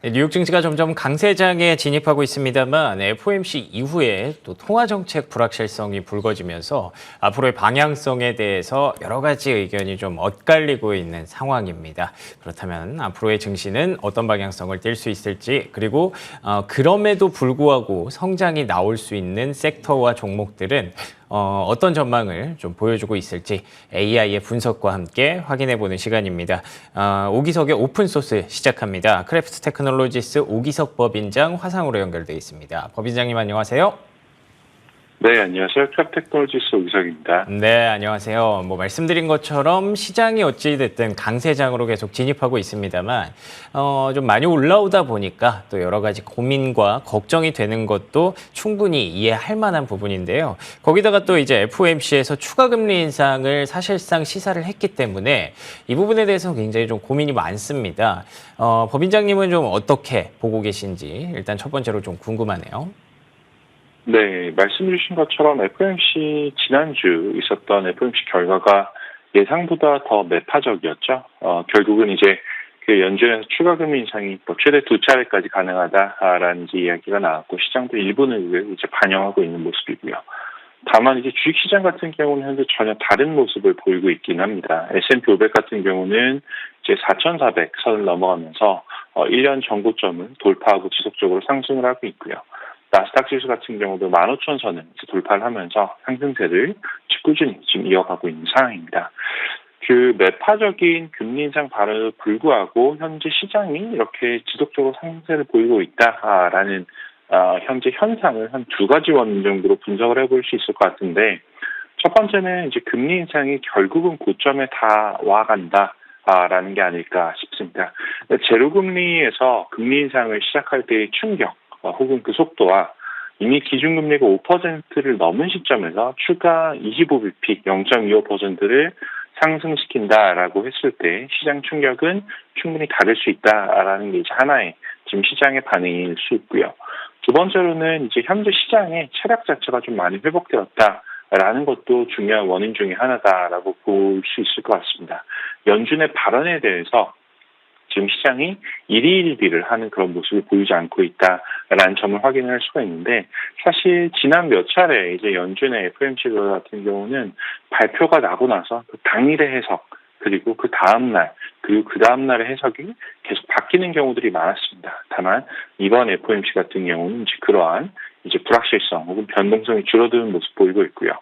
네, 뉴욕 증시가 점점 강세장에 진입하고 있습니다만 FOMC 이후에 또 통화 정책 불확실성이 불거지면서 앞으로의 방향성에 대해서 여러 가지 의견이 좀 엇갈리고 있는 상황입니다. 그렇다면 앞으로의 증시는 어떤 방향성을 띨 수 있을지, 그리고 그럼에도 불구하고 성장이 나올 수 있는 섹터와 종목들은 어떤 전망을 좀 보여주고 있을지 AI의 분석과 함께 확인해보는 시간입니다. 오기석의 오픈소스 시작합니다. 크래프트 테크놀로지스 오기석 법인장 화상으로 연결돼 있습니다. 법인장님 안녕하세요. 네, 안녕하세요. 크래프트 테크놀로지스 오기석입니다. 네, 안녕하세요. 말씀드린 것처럼 시장이 어찌됐든 강세장으로 계속 진입하고 있습니다만 좀 많이 올라오다 보니까 또 여러 가지 고민과 걱정이 되는 것도 충분히 이해할 만한 부분인데요. 거기다가 또 이제 FOMC에서 추가 금리 인상을 사실상 시사를 했기 때문에 이 부분에 대해서 굉장히 좀 고민이 많습니다. 법인장님은 좀 어떻게 보고 계신지 일단 첫 번째로 좀 궁금하네요. 네, 말씀 주신 것처럼 FOMC 지난주 있었던 FOMC 결과가 예상보다 더 매파적이었죠. 결국은 이제 그 연준에서 추가 금리 인상이 최대 2차례까지 가능하다라는 이제 이야기가 나왔고 시장도 일부는 이제 반영하고 있는 모습이고요. 다만 이제 주식시장 같은 경우는 현재 전혀 다른 모습을 보이고 있긴 합니다. S&P 500 같은 경우는 이제 4,400선을 넘어가면서 1년 전고점을 돌파하고 지속적으로 상승을 하고 있고요. 나스닥 지수 같은 경우도 15,000선을 돌파를 하면서 상승세를 꾸준히 지금 이어가고 있는 상황입니다. 그 매파적인 금리 인상 발언에도 불구하고 현재 시장이 이렇게 지속적으로 상승세를 보이고 있다라는 현재 현상을 한 두 가지 원인 정도로 분석을 해볼 수 있을 것 같은데 첫 번째는 이제 금리 인상이 결국은 고점에 다 와간다라는 게 아닐까 싶습니다. 제로금리에서 금리 인상을 시작할 때의 충격 혹은 그 속도와 이미 기준금리가 5%를 넘은 시점에서 추가 25bp 0.25%를 상승시킨다라고 했을 때 시장 충격은 충분히 다를 수 있다라는 게 이제 하나의 지금 시장의 반응일 수 있고요. 두 번째로는 이제 현재 시장의 체력 자체가 좀 많이 회복되었다라는 것도 중요한 원인 중에 하나다라고 볼 수 있을 것 같습니다. 연준의 발언에 대해서 지금 시장이 일희일비를 하는 그런 모습을 보이지 않고 있다라는 점을 확인할 수가 있는데 사실 지난 몇 차례 이제 연준의 FOMC 같은 경우는 발표가 나고 나서 그 당일의 해석 그리고 그 다음날 그리고 그 다음날의 해석이 계속 바뀌는 경우들이 많았습니다. 다만 이번 FOMC 같은 경우는 이제 그러한 이제 불확실성 혹은 변동성이 줄어드는 모습 보이고 있고요.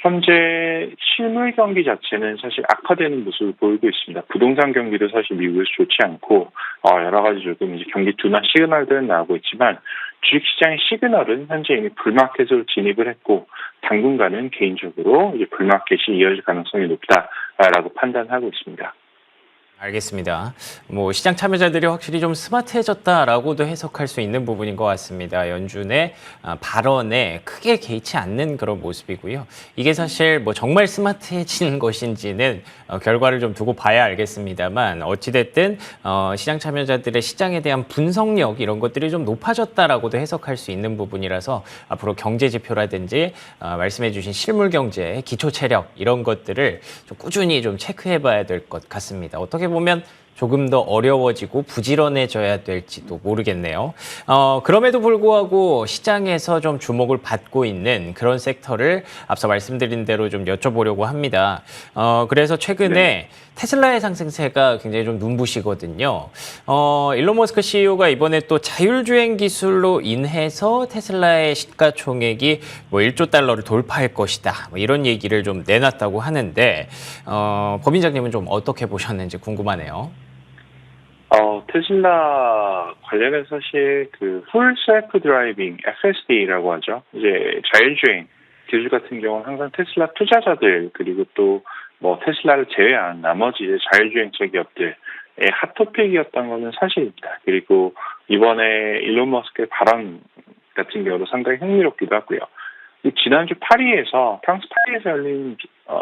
현재 실물 경기 자체는 사실 악화되는 모습을 보이고 있습니다. 부동산 경기도 사실 미국에서 좋지 않고 여러 가지 조금 이제 경기 둔화 시그널들은 나오고 있지만 주식시장의 시그널은 현재 이미 불마켓으로 진입을 했고 당분간은 개인적으로 이제 불마켓이 이어질 가능성이 높다라고 판단하고 있습니다. 알겠습니다. 시장 참여자들이 확실히 좀 스마트해졌다라고도 해석할 수 있는 부분인 것 같습니다. 연준의 발언에 크게 개의치 않는 그런 모습이고요. 이게 사실 정말 스마트해진 것인지는 결과를 좀 두고 봐야 알겠습니다만 어찌됐든 시장 참여자들의 시장에 대한 분석력 이런 것들이 좀 높아졌다라고도 해석할 수 있는 부분이라서 앞으로 경제 지표라든지 말씀해 주신 실물 경제, 기초 체력 이런 것들을 좀 꾸준히 좀 체크해 봐야 될 것 같습니다. 어떻게 보면 조금 더 어려워지고 부지런해져야 될지도 모르겠네요. 그럼에도 불구하고 시장에서 좀 주목을 받고 있는 그런 섹터를 앞서 말씀드린 대로 좀 여쭤보려고 합니다. 그래서 최근에 테슬라의 상승세가 굉장히 좀 눈부시거든요. 일론 머스크 CEO가 이번에 또 자율주행 기술로 인해서 테슬라의 시가총액이 1조 달러를 돌파할 것이다. 이런 얘기를 좀 내놨다고 하는데 법인장님은 좀 어떻게 보셨는지 궁금하네요. 테슬라 관련해서 사실 그 풀 셀프 드라이빙 FSD라고 하죠. 이제 자율주행 기술 같은 경우는 항상 테슬라 투자자들 그리고 또 테슬라를 제외한 나머지 이제 자율주행차 기업들의 핫토픽이었던 것은 사실입니다. 그리고 이번에 일론 머스크의 발언 같은 경우도 상당히 흥미롭기도 하고요. 지난주 파리에서 프랑스 파리에서 열린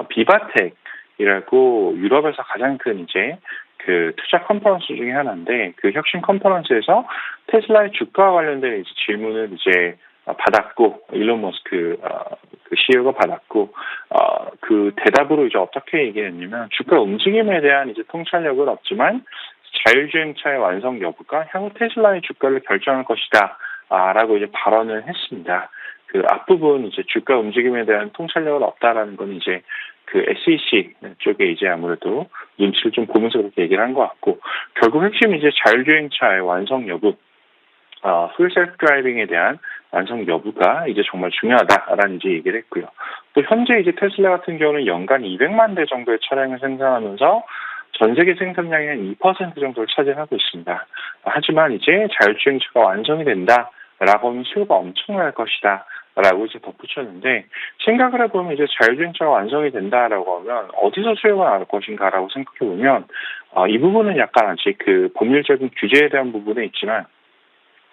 비바텍이라고 유럽에서 가장 큰 이제 그 투자 컨퍼런스 중에 하나인데 그 혁신 컨퍼런스에서 테슬라의 주가와 관련된 이제 질문을 이제 받았고 일론 머스크 그 CEO가 받았고 그 대답으로 이제 어떻게 얘기했냐면 주가 움직임에 대한 이제 통찰력은 없지만 자율주행차의 완성 여부가 향후 테슬라의 주가를 결정할 것이다. 라고 이제 발언을 했습니다. 그 앞부분 이제 주가 움직임에 대한 통찰력은 없다라는 건 이제 그 SEC 쪽에 이제 아무래도 눈치를 좀 보면서 그렇게 얘기를 한 것 같고, 결국 핵심이 이제 자율주행차의 완성 여부, 풀 셀프 드라이빙에 대한 완성 여부가 이제 정말 중요하다라는 이제 얘기를 했고요. 또 현재 이제 테슬라 같은 경우는 연간 200만 대 정도의 차량을 생산하면서 전 세계 생산량의 한 2% 정도를 차지하고 있습니다. 하지만 이제 자율주행차가 완성이 된다라고 하면 수요가 엄청날 것이다. 라고 이제 덧붙였는데, 생각을 해보면 이제 자율주행차가 완성이 된다라고 하면 어디서 수요가 나올 것인가라고 생각해보면, 이 부분은 약간 아직 그 법률적인 규제에 대한 부분에 있지만,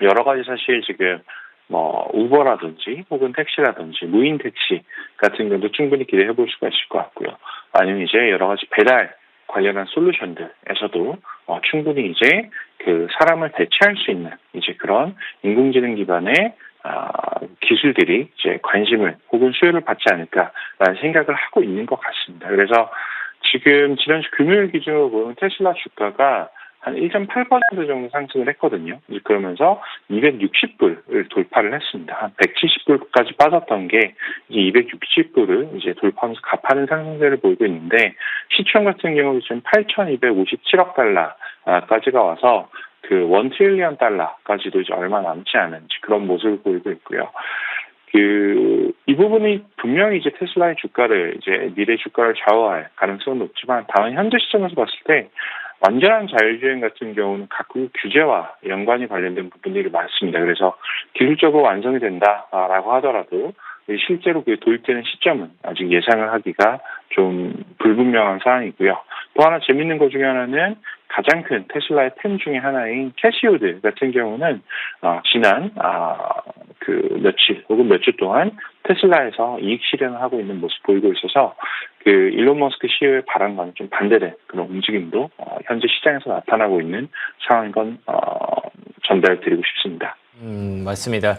여러 가지 사실 지금 우버라든지 혹은 택시라든지 무인 택시 같은 경우도 충분히 기대해 볼 수가 있을 것 같고요. 아니면 이제 여러 가지 배달 관련한 솔루션들에서도 충분히 이제 그 사람을 대체할 수 있는 이제 그런 인공지능 기반의 기술들이 이제 관심을 혹은 수요를 받지 않을까라는 생각을 하고 있는 것 같습니다. 그래서 지금 지난주 금요일 기준으로 보면 테슬라 주가가 한 1.8% 정도 상승을 했거든요. 그러면서 260불을 돌파를 했습니다. 한 170불까지 빠졌던 게 이제 260불을 이제 돌파하면서 가파른 상승세를 보이고 있는데, 시총 같은 경우 지금 8,257억 달러까지가 와서 그 1 트릴리언 달러까지도 이제 얼마 남지 않은 그런 모습을 보이고 있고요. 이 부분이 분명히 이제 테슬라의 주가를 이제 미래 주가를 좌우할 가능성은 높지만, 다만 현재 시점에서 봤을 때 완전한 자율주행 같은 경우는 각국의 규제와 연관이 관련된 부분들이 많습니다. 그래서 기술적으로 완성이 된다라고 하더라도 실제로 그게 도입되는 시점은 아직 예상을 하기가 좀 불분명한 상황이고요. 또 하나 재밌는 것 중에 하나는 가장 큰 테슬라의 팬 중에 하나인 캐시우드 같은 경우는 지난 그 며칠 혹은 몇 주 동안 테슬라에서 이익 실현을 하고 있는 모습 보이고 있어서 그 일론 머스크 CEO의 발언과는 좀 반대된 그런 움직임도 현재 시장에서 나타나고 있는 상황인 건 전달드리고 싶습니다. 맞습니다.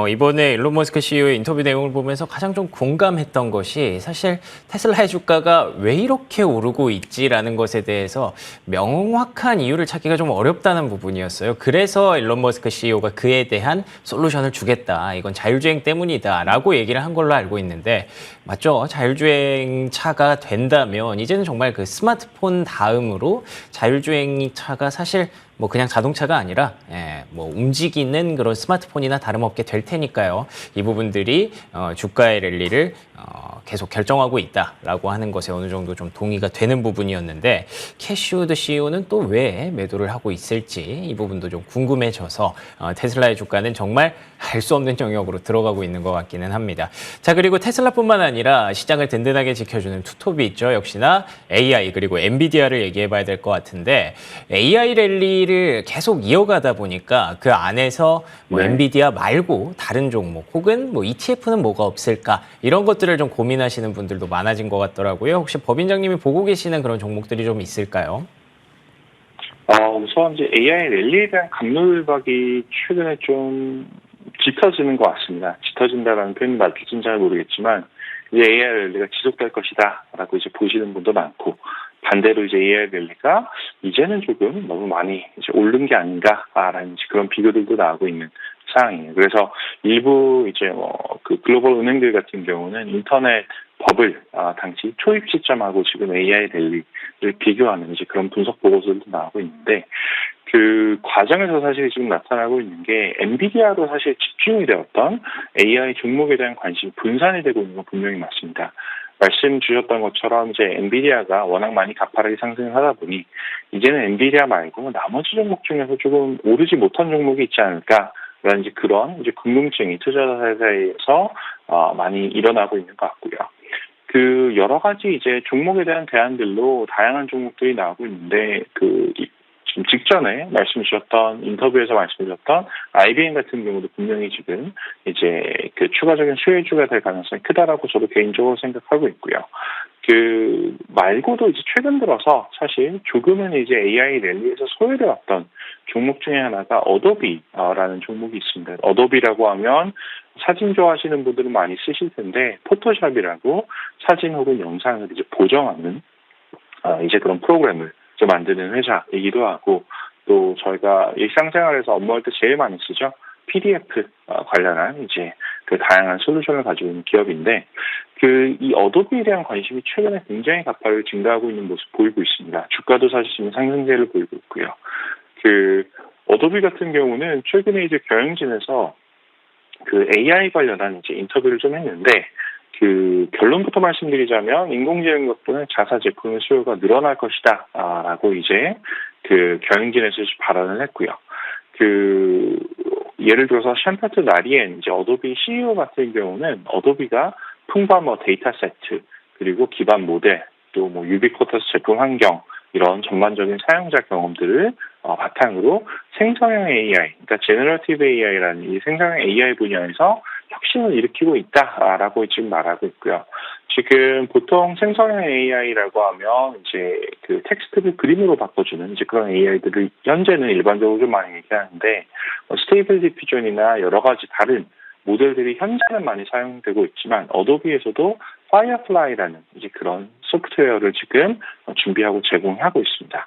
이번에 일론 머스크 CEO의 인터뷰 내용을 보면서 가장 좀 공감했던 것이, 사실 테슬라의 주가가 왜 이렇게 오르고 있지라는 것에 대해서 명확한 이유를 찾기가 좀 어렵다는 부분이었어요. 그래서 일론 머스크 CEO가 그에 대한 솔루션을 주겠다, 이건 자율주행 때문이다라고 얘기를 한 걸로 알고 있는데, 맞죠? 자율주행 차가 된다면 이제는 정말 그 스마트폰 다음으로 자율주행 차가 사실 뭐 그냥 자동차가 아니라 뭐 움직이는 그런 스마트폰이나 다름없게 될 테니까요. 이 부분들이 주가의 랠리를 계속 결정하고 있다라고 하는 것에 어느 정도 좀 동의가 되는 부분이었는데, 캐시우드 CEO는 또 왜 매도를 하고 있을지 이 부분도 좀 궁금해져서 테슬라의 주가는 정말 알 수 없는 영역으로 들어가고 있는 것 같기는 합니다. 자, 그리고 테슬라뿐만 아니라 시장을 든든하게 지켜주는 투톱이 있죠. 역시나 AI 그리고 엔비디아를 얘기해 봐야 될 것 같은데, AI 랠리를 계속 이어가다 보니까 그 안에서 뭐 엔비디아 말고 다른 종목 혹은 뭐 ETF는 뭐가 없을까, 이런 것들을 좀 고민하시는 분들도 많아진 것 같더라고요. 혹시 법인장님이 보고 계시는 그런 종목들이 좀 있을까요? 우선 이제 AI 랠리에 대한 감론을박이 최근에 좀 짙어지는 것 같습니다. 짙어진다라는 표현이 맞을지는 잘 모르겠지만, 이제 AI 랠리가 지속될 것이다라고 이제 보시는 분도 많고, 반대로 이제 AI 랠리가 이제는 조금 너무 많이 이제 오른 게 아닌가라는 그런 비교들도 나오고 있는 상황이에요. 그래서 일부 이제 그 글로벌 은행들 같은 경우는 인터넷 버블 당시 초입 시점하고 지금 AI 랠리를 비교하는 이제 그런 분석 보고서들도 나오고 있는데, 그 과정에서 사실 지금 나타나고 있는 게 엔비디아로 사실 집중이 되었던 AI 종목에 대한 관심이 분산이 되고 있는 건 분명히 맞습니다. 말씀 주셨던 것처럼 이제 엔비디아가 워낙 많이 가파르게 상승을 하다 보니 이제는 엔비디아 말고 나머지 종목 중에서 조금 오르지 못한 종목이 있지 않을까라는 이제 그런 이제 궁금증이 투자자 사이에서 많이 일어나고 있는 것 같고요. 그 여러 가지 이제 종목에 대한 대안들로 다양한 종목들이 나오고 있는데, 지금 직전에 말씀 주셨던 인터뷰에서 말씀 주셨던 IBM 같은 경우도 분명히 지금 이제 그 추가적인 수혜주가 될 가능성이 크다라고 저도 개인적으로 생각하고 있고요. 그 말고도 이제 최근 들어서 사실 조금은 이제 AI 랠리에서 소외되었던 종목 중에 하나가 어도비라는 종목이 있습니다. 어도비라고 하면 사진 좋아하시는 분들은 많이 쓰실 텐데, 포토샵이라고 사진 혹은 영상을 이제 보정하는 이제 그런 프로그램을 이제 만드는 회사이기도 하고 또 저희가 일상생활에서 업무할 때 제일 많이 쓰죠. PDF 관련한 이제 그 다양한 솔루션을 가지고 있는 기업인데 이 어도비에 대한 관심이 최근에 굉장히 가파르게 증가하고 있는 모습 보이고 있습니다. 주가도 사실 지금 상승세를 보이고 있고요. 어도비 같은 경우는 최근에 이제 경영진에서 AI 관련한 이제 인터뷰를 좀 했는데 결론부터 말씀드리자면 인공지능 덕분에 자사 제품의 수요가 늘어날 것이다 라고 이제 경영진에서 발언을 했고요. 예를 들어서 샴페트 나리엔 이제 어도비 CEO 같은 경우는 어도비가 풍부한 데이터 세트 그리고 기반 모델 또 유비쿼터스 제품 환경 이런 전반적인 사용자 경험들을 바탕으로 생성형 AI, 그러니까 제너러티브 AI라는 이 생성형 AI 분야에서 혁신을 일으키고 있다라고 지금 말하고 있고요. 지금 보통 생성형 AI라고 하면 이제 텍스트를 그림으로 바꿔주는 이제 그런 AI들을 현재는 일반적으로 좀 많이 얘기하는데 스테이블 디퓨전이나 여러 가지 다른 모델들이 현재는 많이 사용되고 있지만 어도비에서도 파이어플라이라는 이제 그런 소프트웨어를 지금 준비하고 제공하고 있습니다.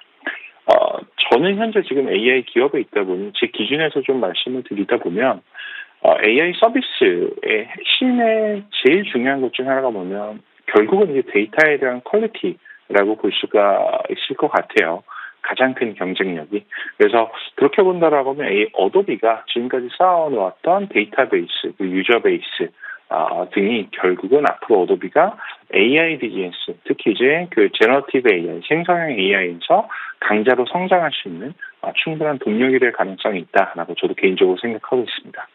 저는 현재 지금 AI 기업에 있다 보니 제 기준에서 좀 말씀을 드리다 보면 AI 서비스의 핵심의 제일 중요한 것 중 하나가 뭐냐면 결국은 이제 데이터에 대한 퀄리티라고 볼 수가 있을 것 같아요. 가장 큰 경쟁력이. 그래서 그렇게 본다라고 하면 어도비가 지금까지 쌓아놓았던 데이터베이스, 유저 베이스 등이 결국은 앞으로 어도비가 AI 비즈니스, 특히 이제 제너러티브 AI, 생성형 AI에서 강자로 성장할 수 있는 충분한 동력이 될 가능성이 있다라고 저도 개인적으로 생각하고 있습니다.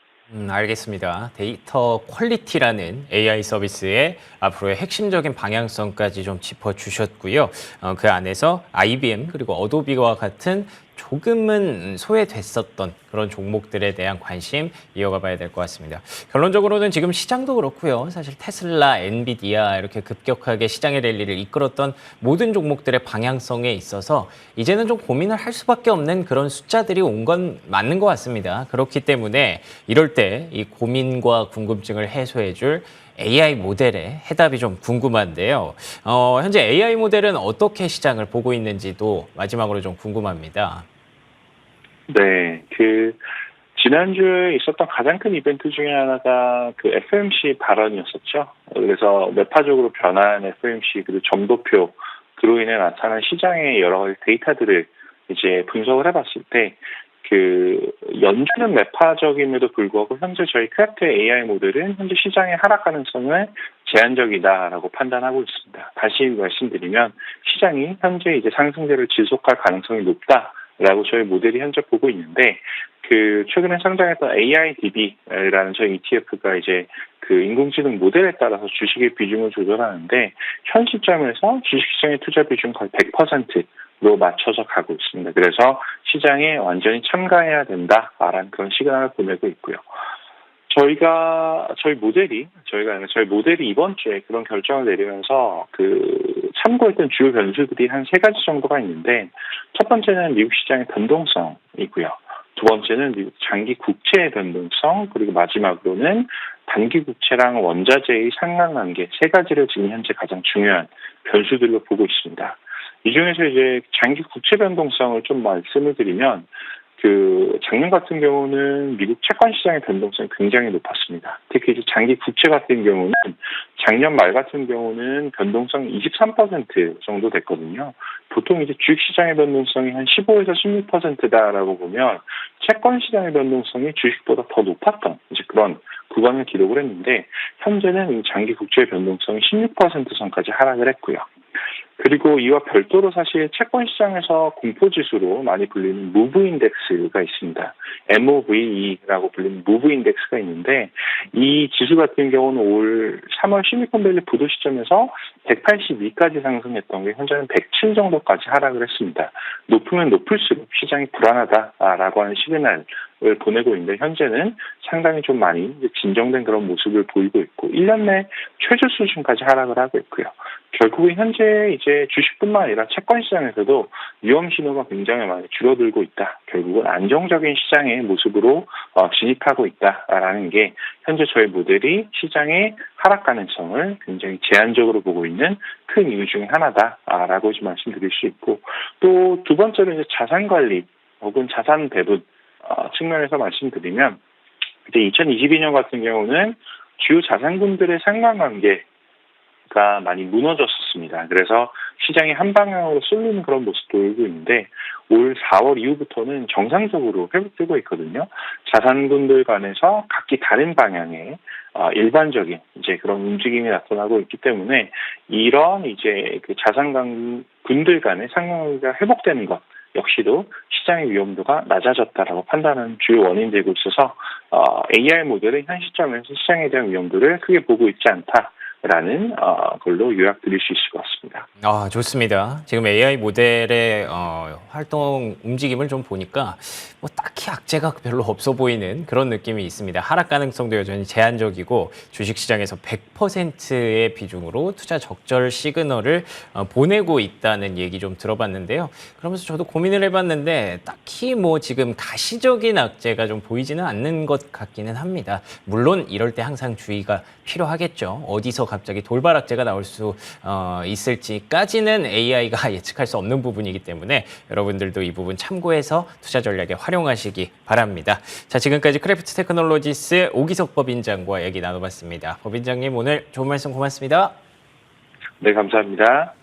알겠습니다. 데이터 퀄리티라는 AI 서비스의 앞으로의 핵심적인 방향성까지 좀 짚어주셨고요. 그 안에서 IBM 그리고 어도비와 같은 조금은 소외됐었던 그런 종목들에 대한 관심 이어가 봐야 될 것 같습니다. 결론적으로는 지금 시장도 그렇고요. 사실 테슬라, 엔비디아 이렇게 급격하게 시장의 랠리를 이끌었던 모든 종목들의 방향성에 있어서 이제는 좀 고민을 할 수밖에 없는 그런 숫자들이 온 건 맞는 것 같습니다. 그렇기 때문에 이럴 때 이 고민과 궁금증을 해소해줄 AI 모델의 해답이 좀 궁금한데요. 현재 AI 모델은 어떻게 시장을 보고 있는지도 마지막으로 좀 궁금합니다. 네, 지난주에 있었던 가장 큰 이벤트 중에 하나가 FOMC 발언이었었죠. 그래서 매파적으로 변한 FOMC 그리고 점도표 그로 인해 나타난 시장의 여러 가지 데이터들을 이제 분석을 해봤을 때 연준은 매파적임에도 불구하고 현재 저희 크래프트의 AI 모델은 현재 시장의 하락 가능성은 제한적이다라고 판단하고 있습니다. 다시 말씀드리면 시장이 현재 이제 상승세를 지속할 가능성이 높다라고 저희 모델이 현재 보고 있는데 최근에 상장했던 AIDB라는 저희 ETF가 이제 인공지능 모델에 따라서 주식의 비중을 조절하는데 현 시점에서 주식시장의 투자 비중 거의 100%로 맞춰서 가고 있습니다. 그래서 시장에 완전히 참가해야 된다라는 그런 시그널을 보내고 있고요. 저희 모델이 이번 주에 그런 결정을 내리면서 참고했던 주요 변수들이 한 3가지 정도가 있는데 첫 번째는 미국 시장의 변동성이고요. 두 번째는 미국 장기 국채의 변동성, 그리고 마지막으로는 단기 국채랑 원자재의 상관관계 3가지를 지금 현재 가장 중요한 변수들로 보고 있습니다. 이 중에서 이제 장기 국채 변동성을 좀 말씀을 드리면 작년 같은 경우는 미국 채권 시장의 변동성이 굉장히 높았습니다. 특히 이제 장기 국채 같은 경우는 작년 말 같은 경우는 변동성이 23% 정도 됐거든요. 보통 이제 주식 시장의 변동성이 한 15에서 16%다라고 보면 채권 시장의 변동성이 주식보다 더 높았던 이제 그런 구간을 기록을 했는데 현재는 이 장기 국채의 변동성이 16% 선까지 하락을 했고요. 그리고 이와 별도로 사실 채권 시장에서 공포지수로 많이 불리는 무브 인덱스가 있습니다. MOVE라고 불리는 무브 인덱스가 있는데 이 지수 같은 경우는 올 3월 실리콘밸리 부도 시점에서 182까지 상승했던 게 현재는 107 정도까지 하락을 했습니다. 높으면 높을수록 시장이 불안하다라고 하는 시그널을 보내고 있는데 현재는 상당히 좀 많이 진정된 그런 모습을 보이고 있고 1년 내 최저 수준까지 하락을 하고 있고요. 결국은 현재 이제 주식뿐만 아니라 채권 시장에서도 위험 신호가 굉장히 많이 줄어들고 있다. 결국은 안정적인 시장의 모습으로 진입하고 있다라는 게 현재 저희 모델이 시장의 하락 가능성을 굉장히 제한적으로 보고 있는 큰 이유 중에 하나다라고 말씀드릴 수 있고 또 두 번째로 이제 자산 관리 혹은 자산 배분 측면에서 말씀드리면 이제 2022년 같은 경우는 주요 자산군들의 상관관계가 많이 무너졌었습니다. 그래서 시장이 한 방향으로 쏠리는 그런 모습도 보이고 있는데 올 4월 이후부터는 정상적으로 회복되고 있거든요. 자산군들 간에서 각기 다른 방향의 일반적인 이제 그런 움직임이 나타나고 있기 때문에 이런 이제 그 자산군들 간의 상관관계가 회복되는 것 역시도 시장의 위험도가 낮아졌다라고 판단하는 주요 원인이 되고 있어서 AI 모델은 현 시점에서 시장에 대한 위험도를 크게 보고 있지 않다라는 걸로 요약드릴 수 있을 것 같습니다. 좋습니다. 지금 AI 모델의 활동 움직임을 좀 보니까 뭐 딱히 악재가 별로 없어 보이는 그런 느낌이 있습니다. 하락 가능성도 여전히 제한적이고 주식시장에서 100%의 비중으로 투자 적절 시그널을 보내고 있다는 얘기 좀 들어봤는데요. 그러면서 저도 고민을 해봤는데 딱히 뭐 지금 가시적인 악재가 좀 보이지는 않는 것 같기는 합니다. 물론 이럴 때 항상 주의가 필요하겠죠. 어디서 갑자기 돌발 악재가 나올 수 있을지까지는 AI가 예측할 수 없는 부분이기 때문에 여러분들도 이 부분 참고해서 투자 전략에 활용하시기 바랍니다. 자, 지금까지 크래프트 테크놀로지스 오기석 법인장과 얘기 나눠봤습니다. 법인장님 오늘 좋은 말씀 고맙습니다. 네, 감사합니다.